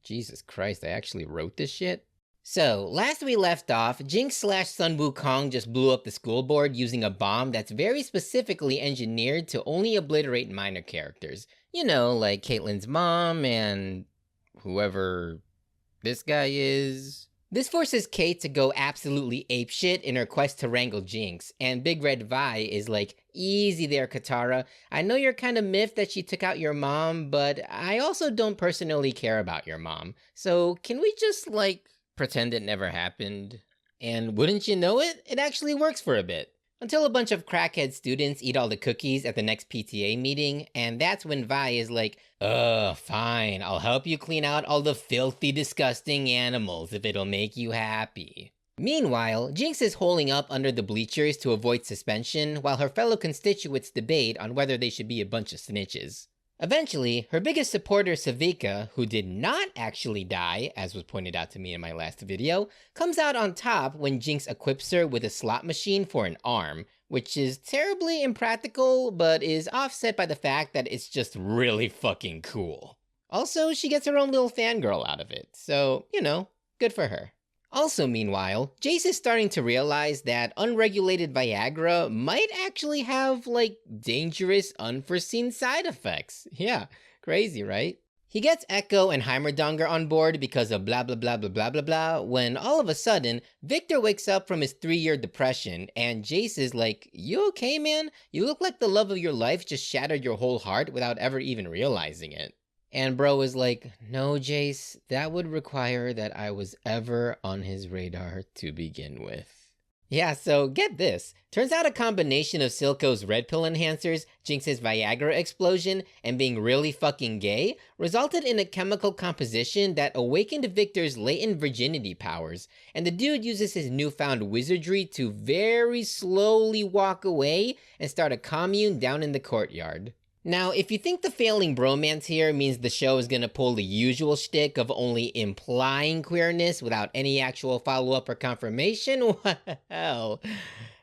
Jesus Christ, I actually wrote this shit? So, last we left off, Jinx / Sun Wukong just blew up the school board using a bomb that's very specifically engineered to only obliterate minor characters. You know, like Caitlyn's mom and whoever this guy is. This forces Kate to go absolutely apeshit in her quest to wrangle Jinx, and Big Red Vi is like, easy there, Katara. I know you're kinda miffed that she took out your mom, but I also don't personally care about your mom. So can we just, pretend it never happened? And wouldn't you know it, it actually works for a bit. Until a bunch of crackhead students eat all the cookies at the next PTA meeting, and that's when Vi is like, fine, I'll help you clean out all the filthy, disgusting animals if it'll make you happy. Meanwhile, Jinx is holing up under the bleachers to avoid suspension while her fellow constituents debate on whether they should be a bunch of snitches. Eventually, her biggest supporter Savika, who did not actually die, as was pointed out to me in my last video, comes out on top when Jinx equips her with a slot machine for an arm, which is terribly impractical, but is offset by the fact that it's just really fucking cool. Also, she gets her own little fangirl out of it, so, you know, good for her. Also, meanwhile, Jace is starting to realize that unregulated Viagra might actually have, dangerous, unforeseen side effects. Yeah, crazy, right? He gets Echo and Heimerdinger on board because of blah blah blah blah blah blah blah, when all of a sudden, Victor wakes up from his 3-year depression, and Jace is like, you okay, man? You look like the love of your life just shattered your whole heart without ever even realizing it. And bro is like, no, Jace, that would require that I was ever on his radar to begin with. Yeah, so get this. Turns out a combination of Silco's red pill enhancers, Jinx's Viagra explosion, and being really fucking gay resulted in a chemical composition that awakened Victor's latent virginity powers, and the dude uses his newfound wizardry to very slowly walk away and start a commune down in the courtyard. Now, if you think the failing bromance here means the show is gonna pull the usual shtick of only implying queerness without any actual follow-up or confirmation, well,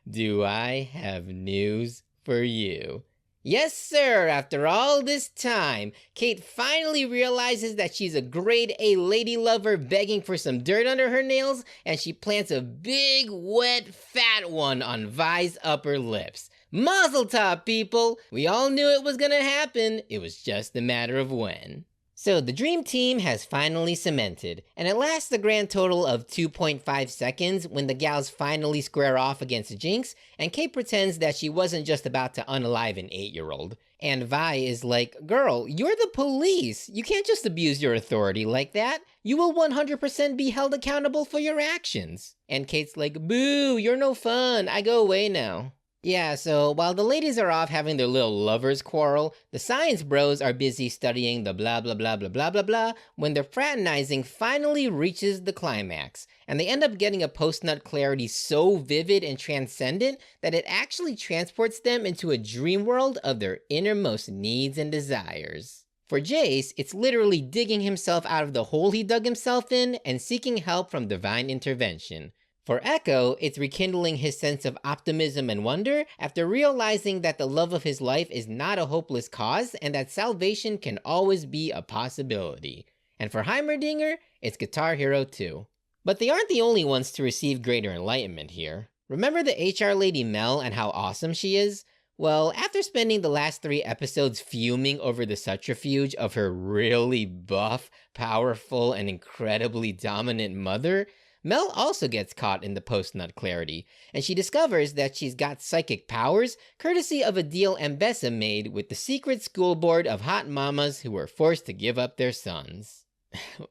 do I have news for you. Yes, sir, after all this time, Kate finally realizes that she's a grade A lady lover begging for some dirt under her nails, and she plants a big, wet, fat one on Vi's upper lips. Mazel tov, people! We all knew it was gonna happen, it was just a matter of when. So the dream team has finally cemented, and it lasts a grand total of 2.5 seconds when the gals finally square off against Jinx, and Kate pretends that she wasn't just about to unalive an 8-year-old. And Vi is like, girl, you're the police, you can't just abuse your authority like that. You will 100% be held accountable for your actions. And Kate's like, boo, you're no fun, I go away now. Yeah, so while the ladies are off having their little lovers quarrel, the science bros are busy studying the blah blah blah blah blah blah blah when their fraternizing finally reaches the climax, and they end up getting a post-nut clarity so vivid and transcendent that it actually transports them into a dream world of their innermost needs and desires. For Jace, it's literally digging himself out of the hole he dug himself in and seeking help from divine intervention. For Echo, it's rekindling his sense of optimism and wonder after realizing that the love of his life is not a hopeless cause and that salvation can always be a possibility. And for Heimerdinger, it's Guitar Hero 2. But they aren't the only ones to receive greater enlightenment here. Remember the HR lady Mel and how awesome she is? Well, after spending the last 3 episodes fuming over the subterfuge of her really buff, powerful, and incredibly dominant mother, Mel also gets caught in the post-nut clarity, and she discovers that she's got psychic powers courtesy of a deal Ambessa made with the secret school board of hot mamas who were forced to give up their sons.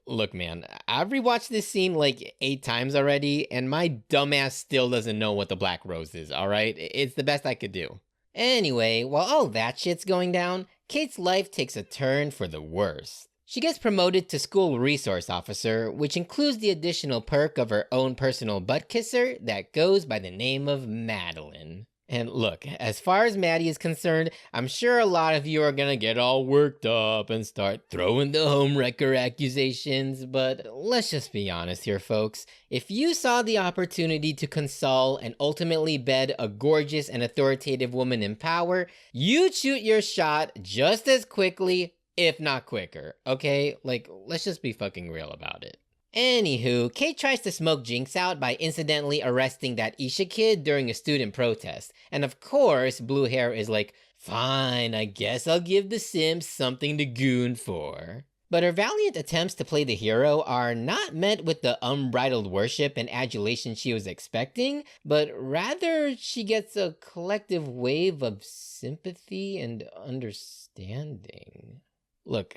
Look man, I've rewatched this scene 8 times already, and my dumbass still doesn't know what the Black Rose is, alright? It's the best I could do. Anyway, while all that shit's going down, Kate's life takes a turn for the worse. She gets promoted to school resource officer, which includes the additional perk of her own personal butt kisser that goes by the name of Madeline. And look, as far as Maddie is concerned, I'm sure a lot of you are gonna get all worked up and start throwing the homewrecker accusations, but let's just be honest here, folks. If you saw the opportunity to console and ultimately bed a gorgeous and authoritative woman in power, you'd shoot your shot just as quickly, if not quicker, okay? Like, let's just be fucking real about it. Anywho, Kate tries to smoke Jinx out by incidentally arresting that Isha kid during a student protest. And of course, Blue Hair is like, fine, I guess I'll give the Sims something to goon for. But her valiant attempts to play the hero are not met with the unbridled worship and adulation she was expecting, but rather she gets a collective wave of sympathy and understanding. Look,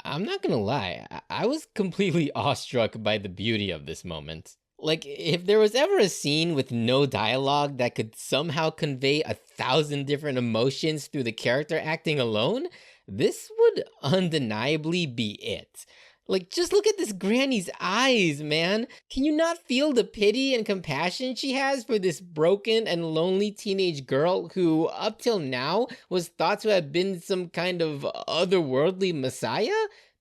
I'm not gonna lie, I was completely awestruck by the beauty of this moment. Like, if there was ever a scene with no dialogue that could somehow convey 1,000 different emotions through the character acting alone, this would undeniably be it. Like, just look at this granny's eyes, man. Can you not feel the pity and compassion she has for this broken and lonely teenage girl who, up till now, was thought to have been some kind of otherworldly messiah?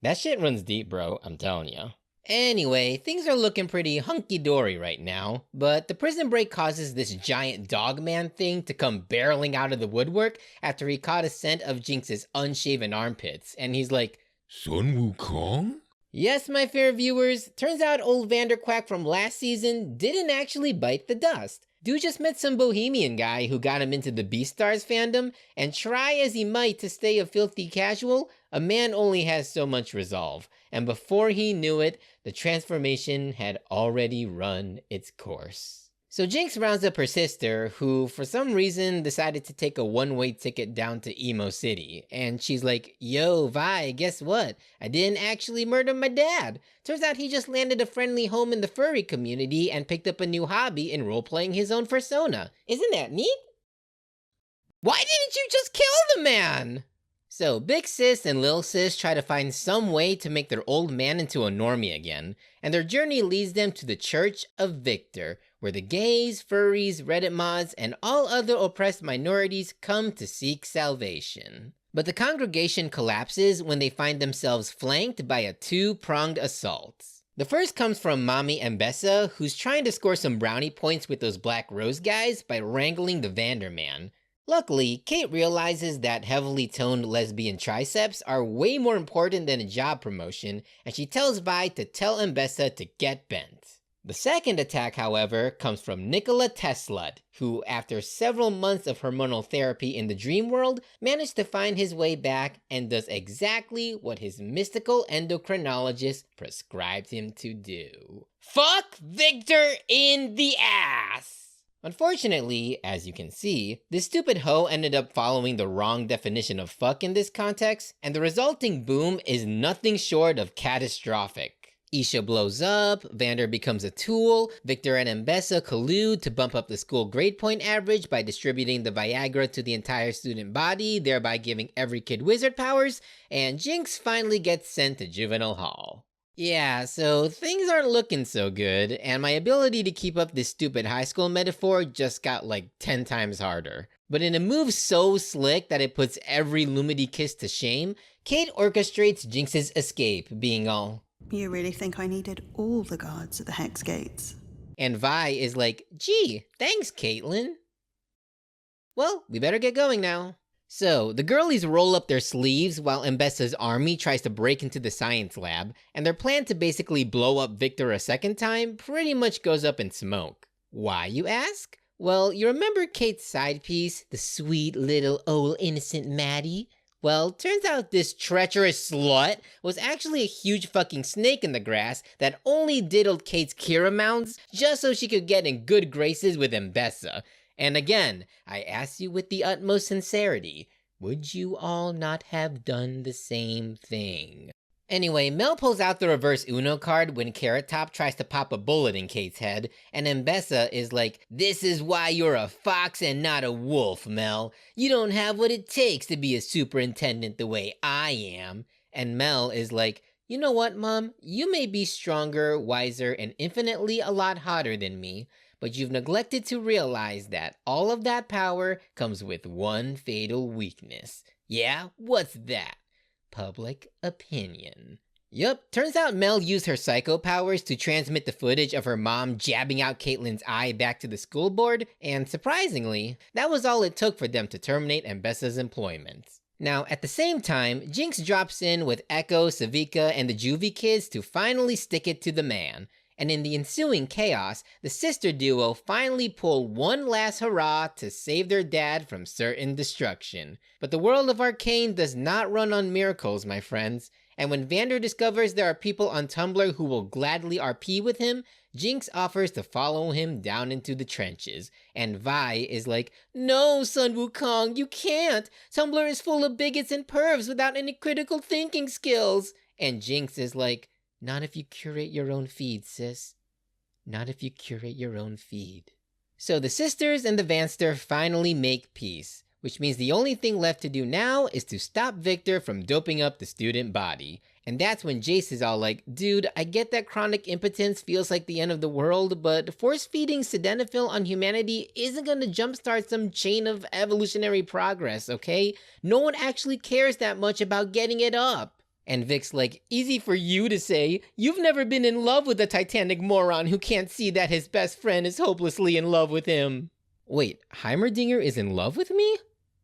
That shit runs deep, bro, I'm telling you. Anyway, things are looking pretty hunky-dory right now, but the prison break causes this giant dogman thing to come barreling out of the woodwork after he caught a scent of Jinx's unshaven armpits, and he's like, Sun Wukong? Yes, my fair viewers, turns out old Vander Quack from last season didn't actually bite the dust. Dude just met some bohemian guy who got him into the Beastars fandom, and try as he might to stay a filthy casual, a man only has so much resolve, and before he knew it, the transformation had already run its course. So Jinx rounds up her sister, who for some reason decided to take a one-way ticket down to Emo City, and she's like, yo, Vi, guess what? I didn't actually murder my dad. Turns out he just landed a friendly home in the furry community and picked up a new hobby in role-playing his own persona. Isn't that neat? Why didn't you just kill the man? So Big Sis and Lil Sis try to find some way to make their old man into a normie again, and their journey leads them to the Church of Victor, where the gays, furries, Reddit mods, and all other oppressed minorities come to seek salvation. But the congregation collapses when they find themselves flanked by a two-pronged assault. The first comes from Mommy Mbessa, who's trying to score some brownie points with those Black Rose guys by wrangling the Vander man. Luckily, Kate realizes that heavily toned lesbian triceps are way more important than a job promotion, and she tells Vi to tell Mbessa to get bent. The second attack, however, comes from Nikola Tesla, who, after several months of hormonal therapy in the dream world, managed to find his way back and does exactly what his mystical endocrinologist prescribed him to do. Fuck Victor in the ass! Unfortunately, as you can see, this stupid hoe ended up following the wrong definition of fuck in this context, and the resulting boom is nothing short of catastrophic. Isha blows up, Vander becomes a tool, Victor and Mbessa collude to bump up the school grade point average by distributing the Viagra to the entire student body, thereby giving every kid wizard powers, and Jinx finally gets sent to juvenile hall. Yeah, so things aren't looking so good, and my ability to keep up this stupid high school metaphor just got like 10 times harder. But in a move so slick that it puts every Lumity kiss to shame, Kate orchestrates Jinx's escape, being all, you really think I needed all the guards at the Hex Gates? And Vi is like, gee, thanks, Caitlyn. Well, we better get going now. So, the girlies roll up their sleeves while Mbessa's army tries to break into the science lab, and their plan to basically blow up Victor a second time pretty much goes up in smoke. Why, you ask? Well, you remember Kate's side piece, the sweet little old innocent Maddie? Well, turns out this treacherous slut was actually a huge fucking snake in the grass that only diddled Kate's Kira mounds just so she could get in good graces with Mbessa. And again, I ask you with the utmost sincerity, would you all not have done the same thing? Anyway, Mel pulls out the reverse Uno card when Carrot Top tries to pop a bullet in Kate's head, and Mbessa is like, this is why you're a fox and not a wolf, Mel. You don't have what it takes to be a superintendent the way I am. And Mel is like, you know what, Mom? You may be stronger, wiser, and infinitely a lot hotter than me, but you've neglected to realize that all of that power comes with one fatal weakness. Yeah, what's that? Public opinion. Yup, turns out Mel used her psycho powers to transmit the footage of her mom jabbing out Caitlyn's eye back to the school board, and surprisingly, that was all it took for them to terminate Mbessa's employment. Now, at the same time, Jinx drops in with Echo, Savika, and the Juvie kids to finally stick it to the man. And in the ensuing chaos, the sister duo finally pull one last hurrah to save their dad from certain destruction. But the world of Arcane does not run on miracles, my friends. And when Vander discovers there are people on Tumblr who will gladly RP with him, Jinx offers to follow him down into the trenches. And Vi is like, "No, Sun Wukong, you can't! Tumblr is full of bigots and pervs without any critical thinking skills!" And Jinx is like, "Not if you curate your own feed, sis. Not if you curate your own feed." So the sisters and the Vanster finally make peace, which means the only thing left to do now is to stop Victor from doping up the student body. And that's when Jace is all like, "Dude, I get that chronic impotence feels like the end of the world, but force-feeding sildenafil on humanity isn't gonna jumpstart some chain of evolutionary progress, okay? No one actually cares that much about getting it up." And Vic's like, "Easy for you to say. You've never been in love with a titanic moron who can't see that his best friend is hopelessly in love with him." Wait, Heimerdinger is in love with me?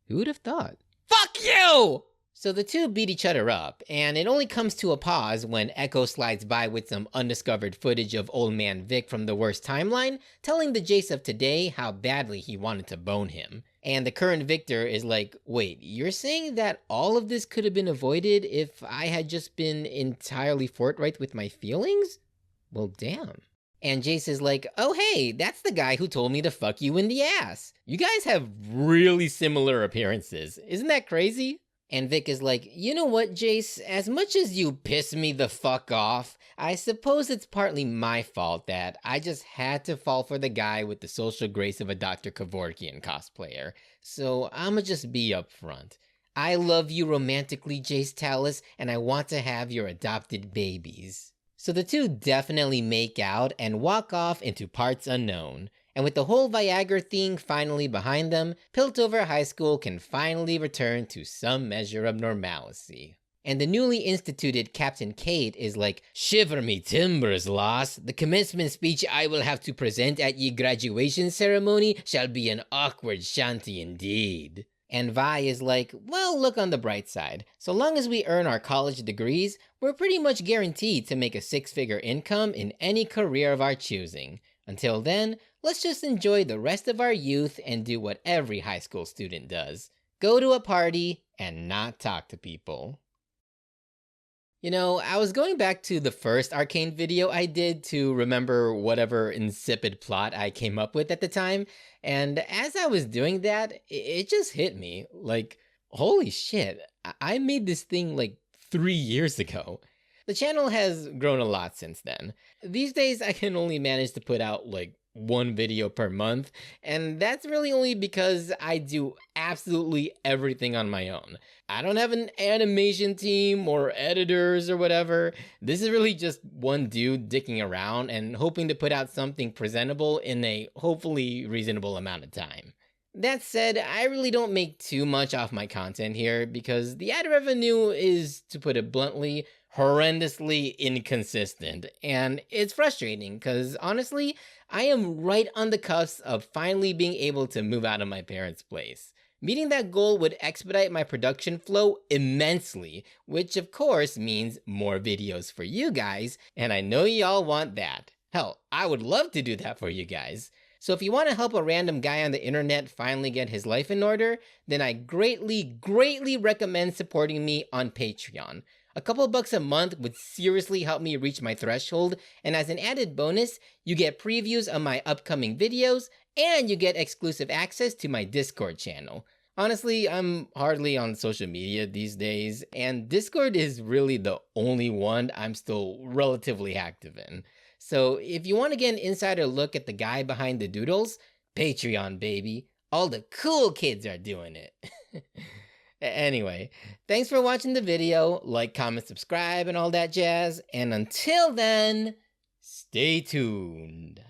Who would have thought? Fuck you! So the two beat each other up, and it only comes to a pause when Echo slides by with some undiscovered footage of old man Vic from the worst timeline, telling the Jace of today how badly he wanted to bone him. And the current Victor is like, "Wait, you're saying that all of this could have been avoided if I had just been entirely forthright with my feelings? Well, damn." And Jace is like, "Oh hey, that's the guy who told me to fuck you in the ass. You guys have really similar appearances. Isn't that crazy?" And Vic is like, "You know what, Jace? As much as you piss me the fuck off, I suppose it's partly my fault that I just had to fall for the guy with the social grace of a Dr. Kevorkian cosplayer. So I'ma just be upfront. I love you romantically, Jace Talus, and I want to have your adopted babies." So the two definitely make out and walk off into parts unknown. And with the whole Viagra thing finally behind them, Piltover High School can finally return to some measure of normalcy. And the newly instituted Captain Kate is like, "Shiver me timbers, lass. The commencement speech I will have to present at ye graduation ceremony shall be an awkward shanty indeed." And Vi is like, "Well, look on the bright side. So long as we earn our college degrees, we're pretty much guaranteed to make a six-figure income in any career of our choosing. Until then, let's just enjoy the rest of our youth and do what every high school student does. Go to a party and not talk to people." You know, I was going back to the first Arcane video I did to remember whatever insipid plot I came up with at the time, and as I was doing that, it just hit me. Like, holy shit, I made this thing like 3 years ago. The channel has grown a lot since then. These days I can only manage to put out like one video per month, and that's really only because I do absolutely everything on my own. I don't have an animation team or editors or whatever. This is really just one dude dicking around and hoping to put out something presentable in a hopefully reasonable amount of time. That said, I really don't make too much off my content here because the ad revenue is, to put it bluntly, horrendously inconsistent, and it's frustrating because honestly, I am right on the cusp of finally being able to move out of my parents' place. Meeting that goal would expedite my production flow immensely, which of course means more videos for you guys, and I know y'all want that. Hell, I would love to do that for you guys. So if you want to help a random guy on the internet finally get his life in order, then I greatly recommend supporting me on Patreon. A couple bucks a month would seriously help me reach my threshold, and as an added bonus, you get previews of my upcoming videos, and you get exclusive access to my Discord channel. Honestly, I'm hardly on social media these days, and Discord is really the only one I'm still relatively active in. So if you want to get an insider look at the guy behind the Doodles, Patreon baby. All the cool kids are doing it. Anyway, thanks for watching the video. Like, comment, subscribe, and all that jazz. And until then, stay tuned.